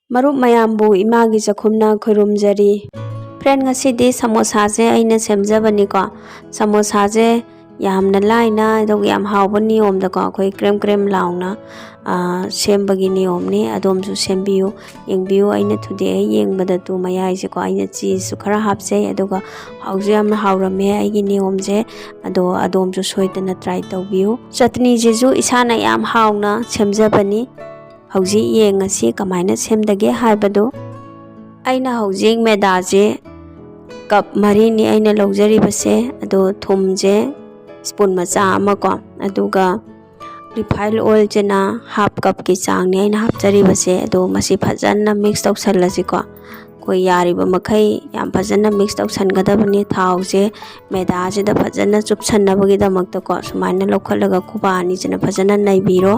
ꯃꯔꯨꯞ ꯃꯌꯥꯝꯕꯨ ꯏꯃꯥꯒꯤ ꯆꯥꯛꯈꯨꯝꯅ ꯈꯨꯔꯨꯝꯖꯔꯤ꯫ ꯐ꯭ꯔꯦꯟ, ꯉꯁꯤꯗꯤ ꯁꯃꯣꯁꯥꯁꯦ ꯑꯩꯅ ꯁꯦꯝꯖꯕꯅꯤꯀꯣ꯫ ꯁꯃꯣꯁꯥꯁꯦ ꯌꯥꯝꯅ ꯂꯥꯏꯅ ꯑꯗꯨꯒ ꯌꯥꯝ ꯍꯥꯎꯕ ꯅꯤꯌꯣꯝꯗꯀꯣ ꯑꯩꯈꯣꯏ ꯀ꯭ꯔꯦꯝ ꯀ꯭ꯔꯦꯝ ꯂꯥꯎꯅ ꯁꯦꯝꯕꯒꯤ ꯅꯤꯌꯣꯝꯅꯤ꯫ ꯑꯗꯣꯝꯁꯨ ꯁꯦꯝꯕꯤꯌꯨ, ꯌꯦꯡꯕꯤꯌꯨ꯫ ꯑꯩꯅ ꯊꯨꯗꯦꯛꯑ ꯌꯦꯡꯕꯗꯗꯨ ꯃꯌꯥꯏꯁꯦꯀꯣ ꯑꯩꯅ ꯆꯤꯖꯁꯨ ꯈꯔ ꯍꯥꯞꯆꯩ, ꯑꯗꯨꯒ ꯍꯥꯎꯁꯨ ꯌꯥꯝꯅ ꯍꯥꯎꯔꯝꯃꯦ ꯑꯩꯒꯤ ꯅꯤꯌꯣꯝꯁꯦ꯫ ꯑꯗꯣ ꯑꯗꯣꯝꯁꯨ ꯁꯣꯏꯗꯅ ꯇ꯭ꯔꯥꯏ ꯇꯧꯕꯤꯌꯨ꯫ ꯆꯠꯅꯤꯁꯤꯁꯨ ꯏꯁꯥꯅ ꯌꯥꯝ ꯍꯥꯎꯅ ꯁꯦꯝꯖꯕꯅꯤ꯫ ꯍꯧꯖꯤꯛ ꯌꯦꯡꯉꯁꯤ ꯀꯃꯥꯏꯅ ꯁꯦꯝꯗꯒꯦ ꯍꯥꯏꯕꯗꯨ꯫ ꯑꯩꯅ ꯍꯧꯖꯤꯛ ꯃꯦꯗꯥꯁꯦ ꯀꯞ 4ꯅꯤ ꯑꯩꯅ ꯂꯧꯖꯔꯤꯕꯁꯦ꯫ ꯑꯗꯣ ꯊꯨꯝꯁꯦ ꯁ꯭ꯄꯨꯟ ꯃꯆꯥ ꯑꯃꯀꯣ, ꯑꯗꯨꯒ ꯔꯤꯐꯥꯏꯟ ꯑꯣꯏꯜꯁꯤꯅ ꯍꯥꯞ ꯀꯞꯀꯤ ꯆꯥꯡꯅꯤ ꯑꯩꯅ ꯍꯥꯞꯆꯔꯤꯕꯁꯦ꯫ ꯑꯗꯣ ꯃꯁꯤ ꯐꯖꯅ ꯃꯤꯛꯁ ꯇꯧꯁꯜꯂꯁꯤꯀꯣ꯫ ꯑꯩꯈꯣꯏ ꯌꯥꯔꯤꯕ ꯃꯈꯩ ꯌꯥꯝ ꯐꯖꯅ ꯃꯤꯛꯁ ꯇꯧꯁꯟꯒꯗꯕꯅꯤ꯫ ꯊꯥꯎꯁꯦ ꯃꯦꯗꯥꯁꯤꯗ ꯐꯖꯅ ꯆꯨꯞꯁꯟꯅꯕꯒꯤꯗꯃꯛꯇꯀꯣ ꯁꯨꯃꯥꯏꯅ ꯂꯧꯈꯠꯂꯒ ꯈꯨꯕꯥꯛ ꯑꯅꯤꯁꯤꯅ ꯐꯖꯅ ꯅꯩꯕꯤꯔꯣ꯫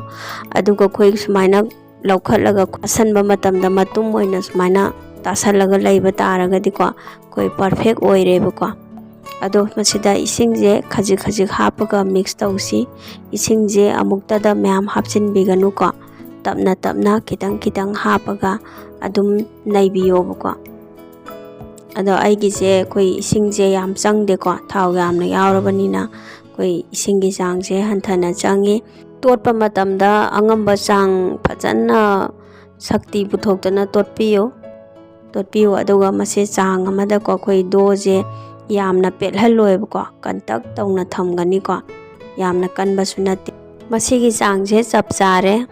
ꯑꯗꯨꯒ ꯑꯩꯈꯣꯏ ꯁꯨꯃꯥꯏꯅ ꯂꯧꯈꯠꯂꯒ ꯑꯁꯟꯕ ꯃꯇꯝꯗ ꯃꯇꯨꯝ ꯑꯣꯏꯅ ꯁꯨꯃꯥꯏꯅ ꯇꯥꯁꯜꯂꯒ ꯂꯩꯕ ꯇꯥꯔꯒꯗꯤꯀꯣ ꯑꯩꯈꯣꯏ ꯄꯔꯐꯦꯛ ꯑꯣꯏꯔꯦꯕꯀꯣ꯫ ꯑꯗꯣ ꯃꯁꯤꯗ ꯏꯁꯤꯡꯁꯦ ꯈꯖꯤꯛ ꯈꯖꯤꯛ ꯍꯥꯞꯄꯒ ꯃꯤꯛꯁ ꯇꯧꯁꯤ꯫ ꯏꯁꯤꯡꯁꯦ ꯑꯃꯨꯛꯇꯗ ꯃꯌꯥꯝ ꯍꯥꯞꯆꯤꯟꯕꯤꯒꯅꯨꯀꯣ, ꯇꯞꯅ ꯇꯞꯅ ꯈꯤꯇꯪ ꯈꯤꯇꯪ ꯍꯥꯞꯄꯒ ꯑꯗꯨꯝ ꯅꯩꯕꯤꯌꯣꯕꯀꯣ꯫ ꯑꯗꯣ ꯑꯩꯒꯤꯁꯦ ꯑꯩꯈꯣꯏ ꯏꯁꯤꯡꯁꯦ ꯌꯥꯝ ꯆꯪꯗꯦꯀꯣ, ꯊꯥꯎ ꯌꯥꯝꯅ ꯌꯥꯎꯔꯕꯅꯤꯅ ꯑꯩꯈꯣꯏ ꯏꯁꯤꯡꯒꯤ ꯆꯥꯡꯁꯦ ꯍꯟꯊꯅ ꯆꯪꯉꯤ꯫ ꯇꯣꯠꯄ ꯃꯇꯝꯗ ꯑꯉꯝꯕ ꯆꯥꯡ ꯐꯖꯅ ꯁꯛꯇꯤ ꯄꯨꯊꯣꯛꯇꯅ ꯇꯣꯠꯄꯤꯌꯨ꯫ ꯑꯗꯨꯒ ꯃꯁꯤ ꯆꯥꯡ ꯑꯃꯗꯀꯣ ꯑꯩꯈꯣꯏ ꯗꯣꯁꯦ ꯌꯥꯝꯅ ꯄꯦꯠꯍꯜꯂꯣꯏꯕꯀꯣ, ꯀꯟꯇꯛ ꯇꯧꯅ ꯊꯝꯒꯅꯤꯀꯣ, ꯌꯥꯝꯅ ꯀꯟꯕꯁꯨ ꯅꯠꯇꯦ꯫ ꯃꯁꯤꯒꯤ ꯆꯥꯡꯁꯦ ꯆꯞ ꯆꯥꯔꯦ꯫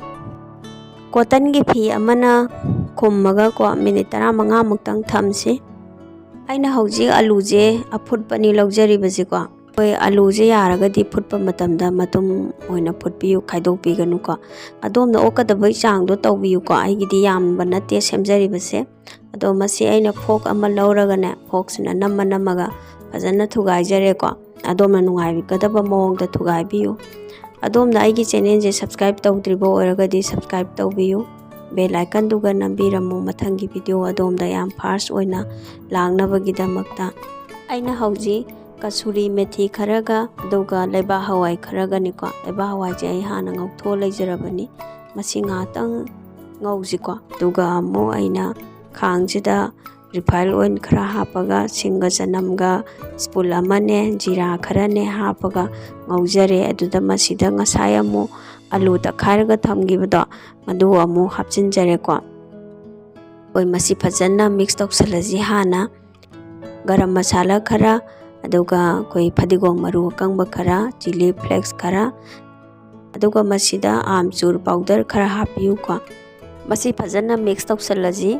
ꯀꯣꯇꯟꯒꯤ ꯐꯤ ꯑꯃꯅ ꯈꯨꯝꯃꯒꯀꯣ ꯃꯤꯅꯤꯠ 15 ꯃꯨꯛꯇꯪ ꯊꯝꯁꯤ꯫ ꯑꯩꯅ ꯍꯧꯖꯤꯛ ꯑꯂꯨꯁꯦ ꯑꯐꯨꯠꯄꯅꯤ ꯂꯧꯖꯔꯤꯕꯁꯤꯀꯣ꯫ ꯑꯩꯈꯣꯏ ꯑꯂꯨꯁꯦ ꯌꯥꯔꯒꯗꯤ ꯐꯨꯠꯄ ꯃꯇꯝꯗ ꯃꯇꯨꯝ ꯑꯣꯏꯅ ꯐꯨꯠꯄꯤꯌꯨ, ꯈꯥꯏꯗꯣꯛꯄꯤꯒꯅꯨꯀꯣ꯫ ꯑꯗꯣꯝꯅ ꯑꯣꯛꯀꯗꯕꯒꯤ ꯆꯥꯡꯗꯣ ꯇꯧꯕꯤꯌꯨꯀꯣ, ꯑꯩꯒꯤꯗꯤ ꯌꯥꯝꯕ ꯅꯠꯇꯦ ꯁꯦꯝꯖꯔꯤꯕꯁꯦ꯫ ꯑꯗꯣ ꯃꯁꯤ ꯑꯩꯅ ꯐꯣꯛ ꯑꯃ ꯂꯧꯔꯒꯅꯦ, ꯐꯣꯛꯁꯤꯅ ꯅꯝꯃꯒ ꯐꯖꯅ ꯊꯨꯒꯥꯏꯖꯔꯦꯀꯣ꯫ ꯑꯗꯣꯝꯅ ꯅꯨꯡꯉꯥꯏꯒꯗꯕ ꯃꯑꯣꯡꯗ ꯊꯨꯒꯥꯏꯕꯤꯌꯨ꯫ ꯑꯗꯣꯝꯅ ꯑꯩꯒꯤ ꯆꯦꯅꯦꯜꯁꯦ ꯁꯕꯁꯀ꯭ꯔꯥꯏꯕ ꯇꯧꯗ꯭ꯔꯤꯕ ꯑꯣꯏꯔꯒꯗꯤ ꯁꯕꯁꯀ꯭ꯔꯥꯏꯕ ꯇꯧꯕꯤꯌꯨ, ꯕꯦꯜ ꯑꯥꯏꯀꯟꯗꯨꯒ ꯅꯝꯕꯤꯔꯝꯃꯨ ꯃꯊꯪꯒꯤ ꯚꯤꯗꯤꯑꯣ ꯑꯗꯣꯝꯗ ꯌꯥꯝ ꯐꯥꯔꯁ ꯑꯣꯏꯅ ꯂꯥꯛꯅꯕꯒꯤꯗꯃꯛꯇ꯫ ꯑꯩꯅ ꯍꯧꯖꯤꯛ ꯀꯁꯨꯔꯤ ꯃꯦꯊꯤ ꯈꯔꯒ ꯑꯗꯨꯒ ꯂꯩꯕꯥꯛ ꯍꯋꯥꯏ ꯈꯔꯒꯅꯤꯀꯣ꯫ ꯂꯩꯕꯥꯛ ꯍꯋꯥꯏꯁꯦ ꯑꯩ ꯍꯥꯟꯅ ꯉꯧꯊꯣꯛꯑ ꯂꯩꯖꯔꯕꯅꯤ꯫ ꯃꯁꯤ ꯉꯥꯏꯍꯥꯛꯇꯪ ꯉꯧꯁꯤꯀꯣ꯫ ꯑꯗꯨꯒ ꯑꯃꯨꯛ ꯑꯩꯅ ꯈꯥꯡꯁꯤꯗ ꯔꯤꯐꯥꯏꯟ ꯑꯣꯏꯜ ꯈꯔ ꯍꯥꯞꯄꯒ ꯁꯤꯡꯒ ꯆꯅꯝꯒ ꯁ꯭ꯄꯨꯟ ꯑꯃꯅꯦ, ꯖꯤꯔꯥ ꯈꯔꯅꯦ ꯍꯥꯞꯄꯒ ꯉꯧꯖꯔꯦ꯫ ꯑꯗꯨꯗ ꯃꯁꯤꯗ ꯉꯁꯥꯏ ꯑꯃꯨꯛ ꯑꯂꯨ ꯇꯛꯈꯥꯏꯔꯒ ꯊꯝꯈꯤꯕꯗꯣ ꯃꯗꯨ ꯑꯃꯨꯛ ꯍꯥꯞꯆꯤꯟꯖꯔꯦꯀꯣ꯫ ꯑꯩꯈꯣꯏ ꯃꯁꯤ ꯐꯖꯅ ꯃꯤꯛꯁ ꯇꯧꯁꯜꯂꯁꯤ ꯍꯥꯟꯅ꯫ ꯒꯔꯝ ꯃꯁꯥꯂꯥ ꯈꯔ, ꯑꯗꯨꯒ ꯑꯩꯈꯣই ꯐꯗꯤꯒꯣꯝ ꯃꯔꯨ ꯑꯀꯪꯕ ꯈꯔ, ꯆꯤꯂꯤ ꯐ꯭ꯂꯦꯛꯁ ꯈꯔ, ꯑꯗꯨꯒ ꯃꯁꯤꯗ ꯑꯥꯝꯆꯨꯔ ꯄꯥꯎꯗꯔ ꯈꯔ ꯍꯥꯞꯄꯤꯌꯨꯀꯣ꯫ ꯃꯁꯤ ꯐꯖꯅ ꯃꯤꯛꯁ ꯇꯧꯁꯜꯂꯁꯤ꯫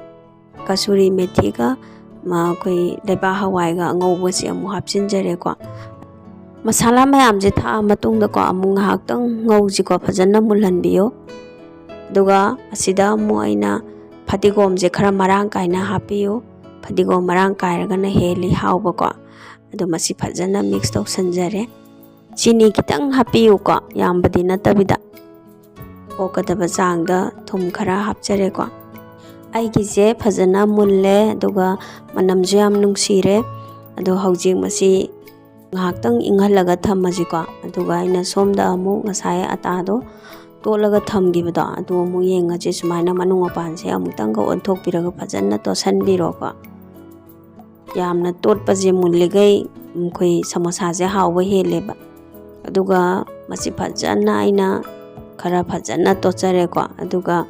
ꯀꯁꯨꯔꯤ ꯃꯦꯊꯤꯒ ꯑꯩꯈꯣꯏ ꯂꯩꯕꯥꯛ ꯍꯋꯥꯏꯒ ꯑꯉꯧꯕꯁꯦ ꯑꯃꯨꯛ ꯍꯥꯞꯆꯤꯟꯖꯔꯦꯀꯣ꯫ ꯃꯁꯥꯂꯥ ꯃꯌꯥꯝꯁꯦ ꯊꯥꯛꯑ ꯃꯇꯨꯡꯗꯀꯣ ꯑꯃꯨꯛ ꯉꯥꯏꯍꯥꯛꯇꯪ ꯉꯧꯁꯤꯀꯣ, ꯐꯖꯅ ꯃꯨꯜꯍꯟꯕꯤꯌꯨ꯫ ꯑꯗꯨꯒ ꯑꯁꯤꯗ ꯑꯃꯨꯛ ꯑꯩꯅ ꯐꯗꯤꯒꯣꯝꯁꯦ ꯈꯔ ꯃꯔꯥꯡ ꯀꯥꯏꯅ ꯍꯥꯞꯄꯤꯌꯨ꯫ ꯐꯗꯤꯒꯣꯝ ꯃꯔꯥꯡ ꯀꯥꯏꯔꯒꯅ ꯍꯦꯜꯂꯤ ꯍꯥꯎꯕꯀꯣ꯫ ꯑꯗꯣ ꯃꯁꯤ ꯐꯖꯅ ꯃꯤꯛꯁ ꯇꯧꯁꯟꯖꯔꯦ꯫ ꯆꯤꯅꯤ ꯈꯤꯇꯪ ꯍꯥꯞꯄꯤꯌꯨꯀꯣ, ꯌꯥꯝꯕꯗꯤ ꯅꯠꯇꯕꯤꯗ꯫ ꯑꯣꯛꯀꯗꯕ ꯆꯥꯡꯗ ꯊꯨꯝ ꯈꯔ ꯍꯥꯞꯆꯔꯦꯀꯣ꯫ ꯑꯩꯒꯤꯁꯦ ꯐꯖꯅ ꯃꯨꯜꯂꯦ, ꯑꯗꯨꯒ ꯃꯅꯝꯁꯨ ꯌꯥꯝ ꯅꯨꯡꯁꯤꯔꯦ꯫ ꯑꯗꯣ ꯍꯧꯖꯤꯛ ꯃꯁꯤ ꯉꯥꯏꯍꯥꯛꯇꯪ ꯏꯪꯍꯜꯂꯒ ꯊꯝꯃꯁꯤꯀꯣ꯫ ꯑꯗꯨꯒ ꯑꯩꯅ ꯁꯣꯝꯗ ꯑꯃꯨꯛ ꯉꯁꯥꯏ ꯑꯇꯥꯗꯣ ꯇꯣꯠꯂꯒ ꯊꯝꯈꯤꯕꯗꯣ ꯑꯗꯨ ꯑꯃꯨꯛ ꯌꯦꯡꯉꯁꯤ꯫ ꯁꯨꯃꯥꯏꯅ ꯃꯅꯨꯡ ꯃꯄꯥꯟꯁꯦ ꯑꯃꯨꯛꯇꯪꯒ ꯑꯣꯟꯊꯣꯛꯄꯤꯔꯒ ꯐꯖꯅ ꯇꯣꯠꯁꯟꯕꯤꯔꯣꯀꯣ꯫ ꯌꯥꯝꯅ ꯇꯣꯠꯄꯁꯦ ꯃꯨꯜꯂꯤꯈꯩ ꯑꯩꯈꯣꯏ ꯁꯃꯣꯁꯥꯁꯦ ꯍꯥꯎꯕ ꯍꯦꯜꯂꯦꯕ꯫ ꯑꯗꯨꯒ ꯃꯁꯤ ꯐꯖꯅ ꯑꯩꯅ ꯈꯔ ꯐꯖꯅ ꯇꯣꯠꯆꯔꯦꯀꯣ꯫ ꯑꯗꯨꯒ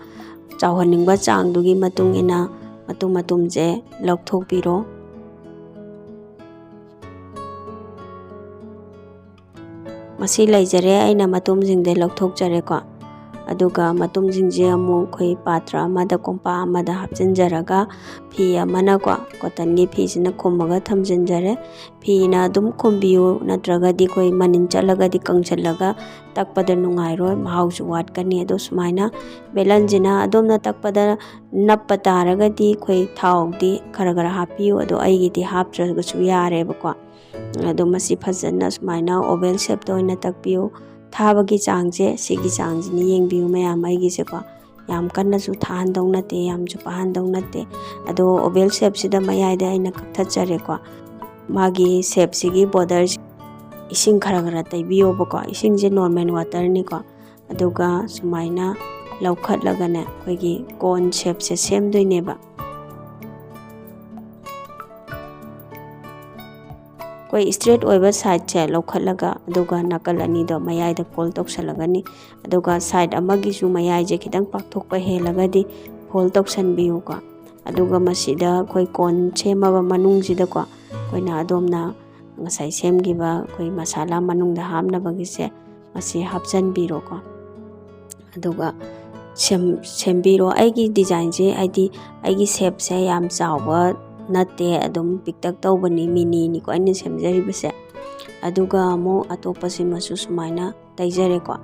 ꯆꯥꯎꯍꯟꯅꯤꯡꯕ ꯆꯥꯡꯗꯨꯒꯤ ꯃꯇꯨꯡ ꯏꯟꯅ ꯃꯇꯨꯝꯁꯦ ꯂꯧꯊꯣꯛꯄꯤꯔꯣ꯫ ꯃꯁꯤ ꯂꯩꯖꯔꯦ, ꯑꯩꯅ ꯃꯇꯨꯝꯁꯤꯡꯗ ꯂꯧꯊꯣꯛꯆꯔꯦꯀꯣ꯫ ꯑꯗꯨꯒ ꯃꯇꯨꯝꯁꯤꯡꯁꯦ ꯑꯃꯨꯛ ꯑꯩꯈꯣꯏ ꯄꯥꯇ꯭ꯔ ꯑꯃꯗ, ꯀꯣꯝꯄꯥꯛ ꯑꯃꯗ ꯍꯥꯞꯆꯤꯟꯖꯔꯒ ꯐꯤ ꯑꯃꯅꯀꯣ, ꯀꯣꯇꯟꯒꯤ ꯐꯤꯁꯤꯅ ꯈꯨꯝꯃꯒ ꯊꯝꯖꯤꯟꯖꯔꯦ꯫ ꯐꯤꯅ ꯑꯗꯨꯝ ꯈꯨꯝꯕꯤꯌꯨ, ꯅꯠꯇ꯭ꯔꯒꯗꯤ ꯑꯩꯈꯣই ꯃꯅꯤꯟ ꯆꯠꯂꯒꯗꯤ ꯀꯪꯁꯤꯜꯂꯒ ꯇꯛꯄꯗ ꯅꯨꯡꯉꯥꯏꯔꯣꯏ, ꯃꯍꯥꯎꯁꯨ ꯋꯥꯠꯀꯅꯤ꯫ ꯑꯗꯣ ꯁꯨꯃꯥꯏꯅ ꯕꯦꯂꯟꯁꯤꯅ ꯑꯗꯣꯝꯅ ꯇꯛꯄꯗ ꯅꯞꯄ ꯇꯥꯔꯒꯗꯤ ꯑꯩꯈꯣই ꯊꯥꯎꯗꯤ ꯈꯔ ꯍꯥꯞꯄꯤꯌꯨ꯫ ꯑꯗꯣ ꯑꯩꯒꯤꯗꯤ ꯍꯥꯞꯇ꯭ꯔꯒꯁꯨ ꯌꯥꯔꯦꯕꯀꯣ꯫ ꯑꯗꯣ ꯃꯁꯤ ꯐꯖꯅ ꯁꯨꯃꯥꯏꯅ ꯑꯣꯚꯦꯜ ꯁꯦꯞꯇ ꯑꯣꯏꯅ ꯇꯛꯄꯤꯌꯨ꯫ ꯊꯥꯕꯒꯤ ꯆꯥꯡꯁꯦ ꯁꯤꯒꯤ ꯆꯥꯡꯁꯤꯅꯤ ꯌꯦꯡꯕꯤꯌꯨ ꯃꯌꯥꯝ ꯑꯩꯒꯤꯁꯦꯀꯣ꯫ ꯌꯥꯝ ꯀꯟꯅꯁꯨ ꯊꯥꯍꯟꯗꯧ ꯅꯠꯇꯦ, ꯌꯥꯝꯁꯨ ꯄꯥꯍꯟꯗꯧ ꯅꯠꯇꯦ꯫ ꯑꯗꯣ ꯑꯣꯚꯦꯜ ꯁꯦꯞꯁꯤꯗ ꯃꯌꯥꯏꯗ ꯑꯩꯅ ꯀꯛꯊꯠꯆꯔꯦꯀꯣ꯫ ꯃꯥꯒꯤ ꯁꯦꯞꯁꯤꯒꯤ ꯕꯣꯔꯗꯔꯁꯤ ꯏꯁꯤꯡ ꯈꯔ ꯇꯩꯕꯤꯌꯣꯕꯀꯣ꯫ ꯏꯁꯤꯡꯁꯦ ꯅꯣꯔꯃꯦꯜ ꯋꯥꯇꯔꯅꯤꯀꯣ꯫ ꯑꯗꯨꯒ ꯁꯨꯃꯥꯏꯅ ꯂꯧꯈꯠꯂꯒꯅꯦ ꯑꯩꯈꯣꯏꯒꯤ ꯀꯣꯟ ꯁꯦꯞꯁꯦ ꯁꯦꯝꯗꯣꯏꯅꯦꯕ꯫ ꯑꯩꯈꯣꯏ ꯏꯁꯇ꯭ꯔꯦꯠ ꯑꯣꯏꯕ ꯁꯥꯏꯗꯁꯦ ꯂꯧꯈꯠꯂꯒ ꯑꯗꯨꯒ ꯅꯥꯀꯜ ꯑꯅꯤꯗꯣ ꯃꯌꯥꯏꯗ ꯐꯣꯜ ꯇꯧꯁꯜꯂꯒꯅꯤ, ꯑꯗꯨꯒ ꯁꯥꯏꯗ ꯑꯃꯒꯤꯁꯨ ꯃꯌꯥꯏꯁꯦ ꯈꯤꯇꯪ ꯄꯥꯛꯊꯣꯛꯄ ꯍꯦꯜꯂꯒꯗꯤ ꯐꯣꯜ ꯇꯧꯁꯟꯕꯤꯌꯨꯀꯣ꯫ ꯑꯗꯨꯒ ꯃꯁꯤꯗ ꯑꯩꯈꯣꯏ ꯀꯣꯟ ꯁꯦꯝꯃꯕ ꯃꯅꯨꯡꯁꯤꯗꯀꯣ ꯑꯩꯈꯣꯏꯅ ꯑꯗꯣꯝꯅ ꯉꯁꯥꯏ ꯁꯦꯝꯈꯤꯕ ꯑꯩꯈꯣꯏ ꯃꯁꯥꯂꯥ ꯃꯅꯨꯡꯗ ꯍꯥꯞꯅꯕꯒꯤꯁꯦ ꯃꯁꯤ ꯍꯥꯞꯆꯟꯕꯤꯔꯣꯀꯣ, ꯑꯗꯨꯒ ꯁꯦꯝꯕꯤꯔꯣ꯫ ꯑꯩꯒꯤ ꯗꯤꯖꯥꯏꯟꯁꯦ ꯍꯥꯏꯗꯤ ꯑꯩꯒꯤ ꯁꯦꯞꯁꯦ ꯌꯥꯝ ꯆꯥꯎꯕ ꯅꯠꯇꯦ, ꯑꯗꯨꯝ ꯄꯤꯛꯇꯛ ꯇꯧꯕꯅꯤ, ꯃꯤꯅꯤꯅꯤꯀꯣ ꯑꯩꯅ ꯁꯦꯝꯖꯔꯤꯕꯁꯦ꯫ ꯑꯗꯨꯒ ꯑꯃꯨꯛ ꯑꯇꯣꯞꯄꯁꯤꯃꯁꯨ ꯁꯨꯃꯥꯏꯅ ꯇꯩꯖꯔꯦꯀꯣ,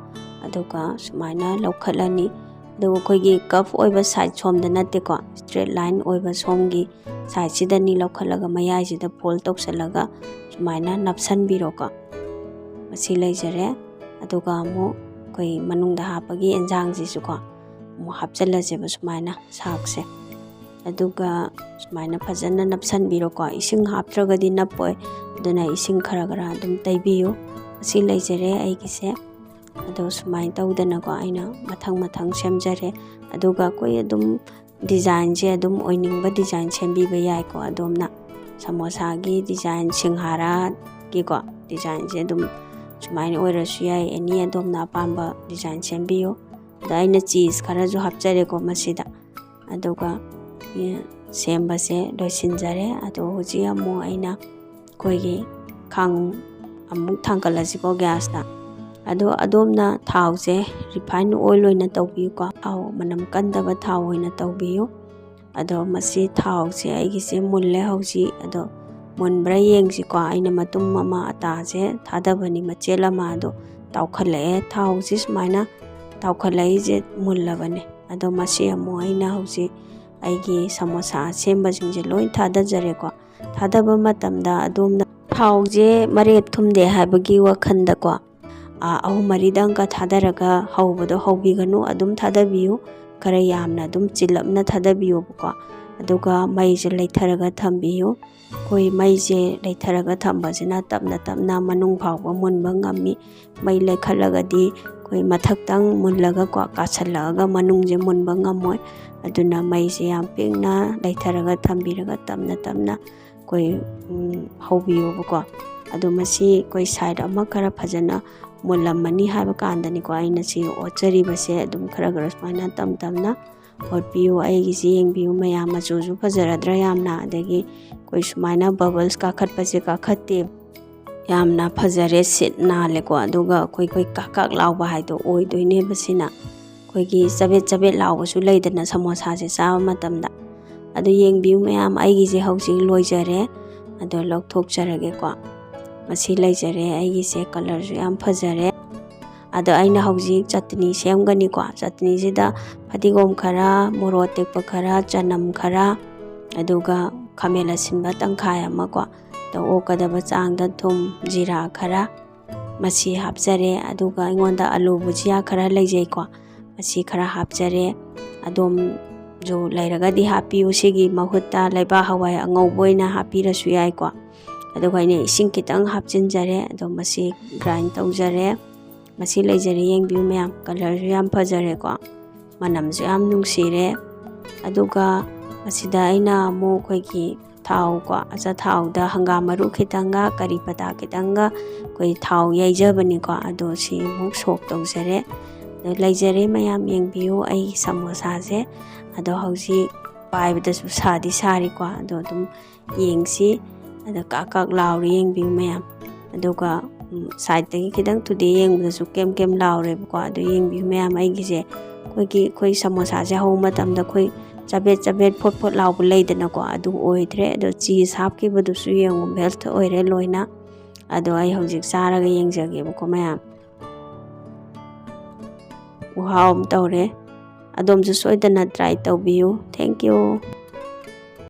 ꯑꯗꯨꯒ ꯁꯨꯃꯥꯏꯅ ꯂꯧꯈꯠꯂꯅꯤ, ꯑꯗꯨꯒ ꯑꯩꯈꯣꯏꯒꯤ ꯀꯐ ꯑꯣꯏꯕ ꯁꯥꯏड ꯁꯣꯝꯗ ꯅꯠꯇꯦꯀꯣ, ꯏꯁꯇ꯭ꯔꯦꯠ ꯂꯥꯏꯟ ꯑꯣꯏꯕ ꯁꯣꯝꯒꯤ ꯁꯥꯏꯗꯁꯤꯗꯅꯤ ꯂꯧꯈꯠꯂꯒ ꯃꯌꯥꯏꯁꯤꯗ ꯐꯣꯜ ꯇꯧꯁꯜꯂꯒ ꯁꯨꯃꯥꯏꯅ ꯅꯞꯁꯟꯕꯤꯔꯣꯀꯣ꯫ ꯃꯁꯤ ꯂꯩꯖꯔꯦ꯫ ꯑꯗꯨꯒ ꯑꯃꯨꯛ ꯑꯩꯈꯣꯏ ꯃꯅꯨꯡꯗ ꯍꯥꯞꯄꯒꯤ ꯑꯦꯟꯖꯥꯡꯁꯤꯁꯨꯀꯣ ꯑꯃꯨꯛ ꯍꯥꯞꯆꯜꯂꯁꯦꯕ ꯁꯨꯃꯥꯏꯅ ꯁꯥꯛꯁꯦ, ꯑꯗꯨꯒ ꯁꯨꯃꯥꯏꯅ ꯐꯖꯅ ꯅꯞꯁꯟꯕꯤꯔꯣꯀꯣ꯫ ꯏꯁꯤꯡ ꯍꯥꯞꯇ꯭ꯔꯒꯗꯤ ꯅꯞꯄꯣꯏ, ꯑꯗꯨꯅ ꯏꯁꯤꯡ ꯈꯔ ꯑꯗꯨꯝ ꯇꯩꯕꯤꯌꯨ꯫ ꯑꯁꯤ ꯂꯩꯖꯔꯦ ꯑꯩꯒꯤꯁꯦ꯫ ꯑꯗꯣ ꯁꯨꯃꯥꯏꯅ ꯇꯧꯗꯅꯀꯣ ꯑꯩꯅ ꯃꯊꯪ ꯁꯦꯝꯖꯔꯦ꯫ ꯑꯗꯨꯒ ꯑꯩꯈꯣꯏ ꯑꯗꯨꯝ ꯗꯤꯖꯥꯏꯟꯁꯦ ꯑꯗꯨꯝ ꯑꯣꯏꯅꯤꯡꯕ ꯗꯤꯖꯥꯏꯟ ꯁꯦꯝꯕꯤꯕ ꯌꯥꯏꯀꯣ ꯑꯗꯣꯝꯅ꯫ ꯁꯃꯣꯁꯥꯒꯤ ꯗꯤꯖꯥꯏꯟ, ꯁꯤꯡꯍꯥꯔꯥꯒꯤꯀꯣ ꯗꯤꯖꯥꯏꯟꯁꯦ ꯑꯗꯨꯝ ꯁꯨꯃꯥꯏꯅ ꯑꯣꯏꯔꯁꯨ ꯌꯥꯏ, ꯑꯦꯅꯤ ꯑꯗꯣꯝꯅ ꯑꯄꯥꯝꯕ ꯗꯤꯖꯥꯏꯟ ꯁꯦꯝꯕꯤꯌꯨ꯫ ꯑꯗ ꯑꯩꯅ ꯆꯤꯁ ꯈꯔꯁꯨ ꯍꯥꯞꯆꯔꯦꯀꯣ ꯃꯁꯤꯗ, ꯑꯗꯨꯒ ꯁꯦꯝꯕꯁꯦ ꯂꯣꯏꯁꯤꯟꯖꯔꯦ꯫ ꯑꯗꯣ ꯍꯧꯖꯤꯛ ꯑꯃꯨꯛ ꯑꯩꯅ ꯑꯩꯈꯣꯏꯒꯤ ꯈꯥꯡ ꯑꯃꯨꯛ ꯊꯥꯡꯒꯠꯂꯁꯤꯀꯣ ꯒ꯭ꯌꯥꯁꯇ꯫ ꯑꯗꯣ ꯑꯗꯣꯝꯅ ꯊꯥꯎꯁꯦ ꯔꯤꯐꯥꯏꯟ ꯑꯣꯏꯜ ꯑꯣꯏꯅ ꯇꯧꯕꯤꯌꯨꯀꯣ, ꯊꯥꯎ ꯃꯅꯝ ꯀꯟꯗꯕ ꯊꯥꯎ ꯑꯣꯏꯅ ꯇꯧꯕꯤꯌꯨ꯫ ꯑꯗꯣ ꯃꯁꯤ ꯊꯥꯎꯁꯦ ꯑꯩꯒꯤꯁꯦ ꯃꯨꯜꯂꯦ ꯍꯧꯖꯤꯛ꯫ ꯑꯗꯣ ꯃꯨꯟꯕ꯭ꯔꯥ ꯌꯦꯡꯁꯤꯀꯣ꯫ ꯑꯩꯅ ꯃꯇꯨꯝ ꯑꯃ ꯑꯇꯥꯁꯦ ꯊꯥꯗꯕꯅꯤ, ꯃꯆꯦꯠ ꯑꯃ, ꯑꯗꯣ ꯇꯥꯎꯈꯠꯂꯛꯑꯦ ꯊꯥꯎꯁꯦ ꯁꯨꯃꯥꯏꯅ ꯇꯥꯎꯈꯠꯂꯛꯏꯁꯦ ꯃꯨꯜꯂꯕꯅꯦ꯫ ꯑꯗꯣ ꯃꯁꯤ ꯑꯃꯨꯛ ꯑꯩꯅ ꯍꯧꯖꯤꯛ ꯑꯩꯒꯤ ꯁꯃꯣꯁꯥ ꯁꯦꯝꯕꯁꯤꯡꯁꯦ ꯂꯣꯏ ꯊꯥꯗꯖꯔꯦꯀꯣ꯫ ꯊꯥꯗꯕ ꯃꯇꯝꯗ ꯑꯗꯣꯝꯅ ꯊꯥꯎꯁꯦ ꯃꯔꯦꯛ ꯊꯨꯝꯗꯦ ꯍꯥꯏꯕꯒꯤ ꯋꯥꯈꯜꯗꯀꯣ 3-4ꯗꯪꯒ ꯊꯥꯗꯔꯒ ꯍꯧꯕꯗꯣ ꯍꯧꯕꯤꯒꯅꯨ, ꯑꯗꯨꯝ ꯊꯥꯗꯕꯤꯌꯨ, ꯈꯔ ꯌꯥꯝꯅ ꯑꯗꯨꯝ ꯆꯤꯜꯂꯞꯅ ꯊꯥꯗꯕꯤꯌꯨꯕꯀꯣ꯫ ꯑꯗꯨꯒ ꯃꯩꯁꯦ ꯂꯩꯊꯔꯒ ꯊꯝꯕꯤꯌꯨ꯫ ꯑꯩꯈꯣই ꯃꯩꯁꯦ ꯂꯩꯊꯔꯒ ꯊꯝꯕꯁꯤꯅ ꯇꯞꯅ ꯃꯅꯨꯡ ꯐꯥꯎꯕ ꯃꯨꯟꯕ ꯉꯝꯃꯤ꯫ ꯃꯩ ꯂꯩꯈꯠꯂꯒꯗꯤ ꯑꯩꯈꯣই ꯃꯊꯛꯇꯪ ꯃꯨꯜꯂꯒꯀꯣ ꯀꯥꯁꯜꯂꯛꯑꯒ ꯃꯅꯨꯡꯁꯦ ꯃꯨꯟꯕ ꯉꯝꯃꯣꯏ꯫ ꯑꯗꯨꯅ ꯃꯩꯁꯦ ꯌꯥꯝ ꯄꯤꯛꯅ ꯂꯩꯊꯔꯒ ꯊꯝꯕꯤꯔꯒ ꯇꯞꯅ ꯑꯩꯈꯣই ꯍꯧꯕꯤꯌꯨꯕꯀꯣ꯫ ꯑꯗꯣ ꯃꯁꯤ ꯑꯩꯈꯣই ꯁꯥꯏꯗ ꯑꯃ ꯈꯔ ꯐꯖꯅ ꯃꯨꯜꯂꯝꯃꯅꯤ ꯍꯥꯏꯕ ꯀꯥꯟꯗꯅꯤꯀꯣ ꯑꯩꯅ ꯁꯤ ꯑꯣꯠꯆꯔꯤꯕꯁꯦ꯫ ꯑꯗꯨꯝ ꯈꯔ ꯁꯨꯃꯥꯏꯅ ꯇꯞꯅ ꯑꯣꯠꯄꯤꯌꯨ꯫ ꯑꯩꯒꯤꯁꯤ ꯌꯦꯡꯕꯤꯌꯨ ꯃꯌꯥꯝ, ꯃꯆꯨꯁꯨ ꯐꯖꯔꯗ꯭ꯔꯥ ꯌꯥꯝꯅ, ꯑꯗꯒꯤ ꯑꯩꯈꯣই ꯁꯨꯃꯥꯏꯅ ꯕꯕꯜꯁ ꯀꯥꯈꯠꯄꯁꯦ ꯀꯥꯈꯠꯇꯦ, ꯌꯥꯝꯅ ꯐꯖꯔꯦ, ꯁꯤꯠ ꯅꯥꯜꯂꯦꯀꯣ꯫ ꯑꯗꯨꯒ ꯑꯩꯈꯣই ꯀꯥꯛ ꯂꯥꯎꯕ ꯍꯥꯏꯗꯣ ꯑꯣꯏꯗꯣꯏꯅꯦꯕ ꯁꯤꯅ꯫ ꯑꯩꯈꯣꯏꯒꯤ ꯆꯕꯦꯠ ꯂꯥꯎꯕꯁꯨ ꯂꯩꯗꯅ ꯁꯃꯣꯁꯥꯁꯦ ꯆꯥꯕ ꯃꯇꯝꯗ꯫ ꯑꯗꯣ ꯌꯦꯡꯕꯤꯌꯨ ꯃꯌꯥꯝ, ꯑꯩꯒꯤꯁꯦ ꯍꯧꯖꯤꯛ ꯂꯣꯏꯖꯔꯦ꯫ ꯑꯗꯣ ꯂꯧꯊꯣꯛꯆꯔꯒꯦꯀꯣ꯫ ꯃꯁꯤ ꯂꯩꯖꯔꯦ ꯑꯩꯒꯤꯁꯦ, ꯀꯂꯔꯁꯨ ꯌꯥꯝ ꯐꯖꯔꯦ꯫ ꯑꯗꯣ ꯑꯩꯅ ꯍꯧꯖꯤꯛ ꯆꯠꯇꯅꯤ ꯁꯦꯝꯒꯅꯤꯀꯣ꯫ ꯆꯠꯇꯅꯤꯁꯤꯗ ꯐꯗꯤꯒꯣꯝ ꯈꯔ, ꯃꯣꯔꯣꯛ ꯑꯇꯦꯛꯄ ꯈꯔ, ꯆꯅꯝ ꯈꯔ, ꯑꯗꯨꯒ ꯈꯥꯃꯦꯟ ꯑꯁꯤꯟꯕ ꯇꯪꯈꯥꯏ ꯑꯃꯀꯣ, ꯑꯣꯛꯀꯗꯕ ꯆꯥꯡꯗ ꯊꯨꯝ, ꯖꯤꯔꯥ ꯈꯔ ꯃꯁꯤ ꯍꯥꯞꯆꯔꯦ꯫ ꯑꯗꯨꯒ ꯑꯩꯉꯣꯟꯗ ꯑꯂꯨ ꯕꯨꯖꯤꯌꯥ ꯈꯔ ꯂꯩꯖꯩꯀꯣ, ꯃꯁꯤ ꯈꯔ ꯍꯥꯞꯆꯔꯦ꯫ ꯑꯗꯣꯝꯁꯨ ꯂꯩꯔꯒꯗꯤ ꯍꯥꯞꯄꯤꯌꯨ꯫ ꯁꯤꯒꯤ ꯃꯍꯨꯠꯇ ꯂꯩꯕꯥꯛ ꯍꯋꯥꯏ ꯑꯉꯧꯕ ꯑꯣꯏꯅ ꯍꯥꯞꯄꯤꯔꯁꯨ ꯌꯥꯏꯀꯣ꯫ ꯑꯗꯨꯒ ꯑꯩꯅ ꯏꯁꯤꯡ ꯈꯤꯇꯪ ꯍꯥꯞꯆꯤꯟꯖꯔꯦ꯫ ꯑꯗꯣ ꯃꯁꯤ ꯒ꯭ꯔꯥꯏꯟ ꯇꯧꯖꯔꯦ꯫ ꯃꯁꯤ ꯂꯩꯖꯔꯦ, ꯌꯦꯡꯕꯤꯌꯨ ꯃꯌꯥꯝ, ꯀꯂꯔꯁꯨ ꯌꯥꯝ ꯐꯖꯔꯦꯀꯣ, ꯃꯅꯝꯁꯨ ꯌꯥꯝ ꯅꯨꯡꯁꯤꯔꯦ꯫ ꯑꯗꯨꯒ ꯃꯁꯤꯗ ꯑꯩꯅ ꯑꯃꯨꯛ ꯑꯩꯈꯣꯏꯒꯤ ꯊꯥꯎꯀꯣ, ꯑꯆꯥꯊꯥꯎꯗ ꯍꯪꯒꯥꯝ ꯃꯔꯨ ꯈꯤꯇꯪꯒ ꯀꯔꯤ ꯄꯇꯥ ꯈꯤꯇꯪꯒ ꯑꯩꯈꯣই ꯊꯥꯎ ꯌꯩꯖꯕꯅꯤꯀꯣ꯫ ꯑꯗꯣ ꯁꯤ ꯑꯃꯨꯛ ꯁꯣꯛ ꯇꯧꯖꯔꯦ꯫ ꯑꯗꯣ ꯂꯩꯖꯔꯦ ꯃꯌꯥꯝ, ꯌꯦꯡꯕꯤꯌꯨ ꯑꯩꯒꯤ ꯁꯃꯣꯁꯥꯁꯦ꯫ ꯑꯗꯣ ꯍꯧꯖꯤꯛ ꯄꯥꯏꯕꯗꯁꯨ ꯁꯥꯗꯤ ꯁꯥꯔꯤꯀꯣ, ꯑꯗꯣ ꯑꯗꯨꯝ ꯌꯦꯡꯁꯤ꯫ ꯑꯗ ꯀꯥꯛ ꯂꯥꯎꯔꯤ, ꯌꯦꯡꯕꯤꯌꯨ ꯃꯌꯥꯝ꯫ ꯑꯗꯨꯒ ꯁꯥꯏꯗꯇꯒꯤ ꯈꯤꯇꯪ ꯊꯨꯗꯦꯛ ꯌꯦꯡꯕꯗꯁꯨ ꯀꯦꯝ ꯂꯥꯎꯔꯦꯕꯀꯣ꯫ ꯑꯗꯣ ꯌꯦꯡꯕꯤꯌꯨ ꯃꯌꯥꯝ, ꯑꯩꯒꯤꯁꯦ ꯑꯩꯈoi ꯁꯃꯣꯁꯥꯁꯦ ꯍꯧꯕ ꯃꯇꯝꯗ ꯑꯩꯈoi ꯆꯕꯦꯠ ꯐꯣꯠ ꯂꯥꯎꯕ ꯂꯩꯗꯅꯀꯣ, ꯑꯗꯨ ꯑꯣꯏꯗ꯭ꯔꯦ꯫ ꯑꯗꯣ ꯆꯤꯁ ꯍꯥꯞꯈꯤꯕꯗꯨꯁꯨ ꯌꯦꯡꯉꯨ, ꯃꯦꯜꯠ ꯑꯣꯏꯔꯦ ꯂꯣꯏꯅ꯫ ꯑꯗꯣ ꯑꯩ ꯍꯧꯖꯤꯛ ꯆꯥꯔꯒ ꯌꯦꯡꯖꯒꯦꯕꯀꯣ ꯃꯌꯥꯝ꯫ ꯈꯨꯍꯥꯎ ꯑꯃ ꯇꯧꯔꯦ꯫ ꯑꯗꯣꯝꯁꯨ ꯁꯣꯏꯗꯅ ꯇ꯭ꯔꯥꯏ ꯇꯧꯕꯤꯌꯨ꯫ Thank you.